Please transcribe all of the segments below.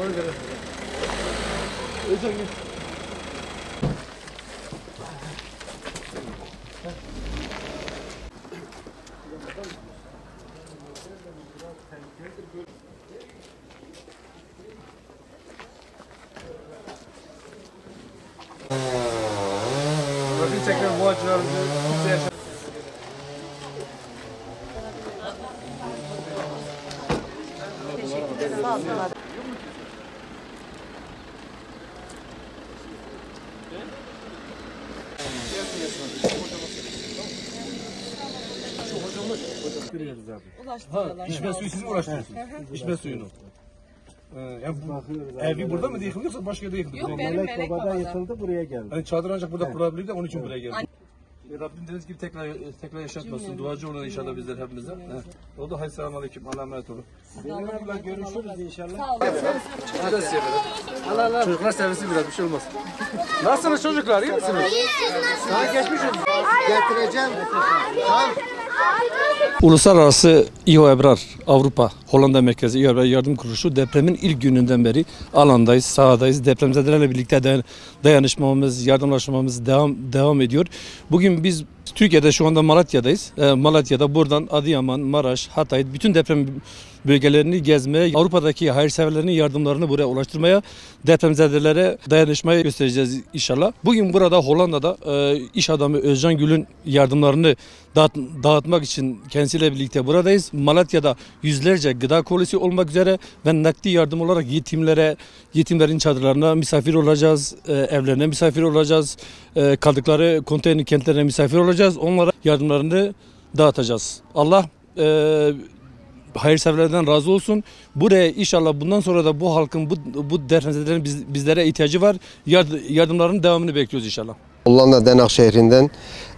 Bakın tekrar bu acılarımızı kimse yaşar. İçme suyu siz mi uğraştırıyorsunuz? İçme suyunu. Yani evi burada mı yıkıldı yoksa başka yerde yıkıldı? Yok, benim Melek Baba'da yıkıldı, buraya geldi. Hani çadır ancak burada kurabilir de onun için buraya geldi. Rabbim dediğiniz gibi tekrar yaşatmasın. Duacı olun inşallah bizler hepimize. O da hayır, selamun aleyküm. Allah'a emanet olun. Benimle görüşürüz inşallah. Sağ olun. Hadi size kadar. Çocuklar servisi biraz bir şey olmaz. Nasılsınız çocuklar? İyi misiniz? Sana geçmiş olsun. Getireceğim. Tamam. Uluslararası İHO Ebrar Avrupa Hollanda Merkezi İHO Ebrar Yardım Kuruluşu depremin ilk gününden beri alandayız, sahadayız. Depremzedelerle birlikte dayanışmamız, yardımlaşmamız devam ediyor. Bugün biz Türkiye'de şu anda Malatya'dayız. Malatya'da buradan Adıyaman, Maraş, Hatay bütün deprem bölgelerini gezmeye, Avrupa'daki hayırseverlerin yardımlarını buraya ulaştırmaya, depremzedelere dayanışmayı göstereceğiz inşallah. Bugün burada Hollanda'da iş adamı Özcan Gül'ün yardımlarını dağıtmak için kendisiyle birlikte buradayız. Malatya'da yüzlerce gıda kolisi olmak üzere ve nakdi yardım olarak yetimlerin çadırlarına misafir olacağız, evlerine misafir olacağız, kaldıkları konteyner kentlerine misafir olacağız. Onlara yardımlarını dağıtacağız. Allah hayırseverlerden razı olsun. Buraya inşallah bundan sonra da bu halkın, bu depremzedelerin bizlere ihtiyacı var. Yardımların devamını bekliyoruz inşallah. Hollanda Den Haag şehrinden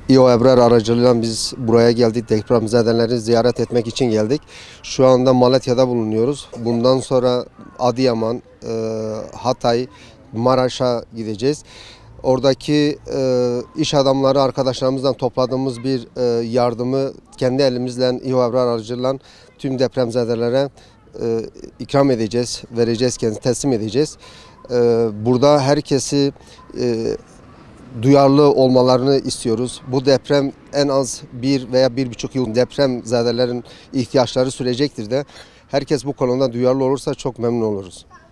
İHO Ebrar aracılığıyla biz buraya geldik. Depremzedeleri ziyaret etmek için geldik. Şu anda Malatya'da bulunuyoruz. Bundan sonra Adıyaman, Hatay, Maraş'a gideceğiz. Oradaki iş adamları arkadaşlarımızdan topladığımız bir yardımı kendi elimizle İHO Ebrar aracılığıyla tüm depremzedelere ikram edeceğiz, vereceğiz, teslim edeceğiz. Burada herkesi duyarlı olmalarını istiyoruz. Bu deprem en az 1 veya 1,5 yıl depremzedelerin ihtiyaçları sürecektir de herkes bu konuda duyarlı olursa çok memnun oluruz.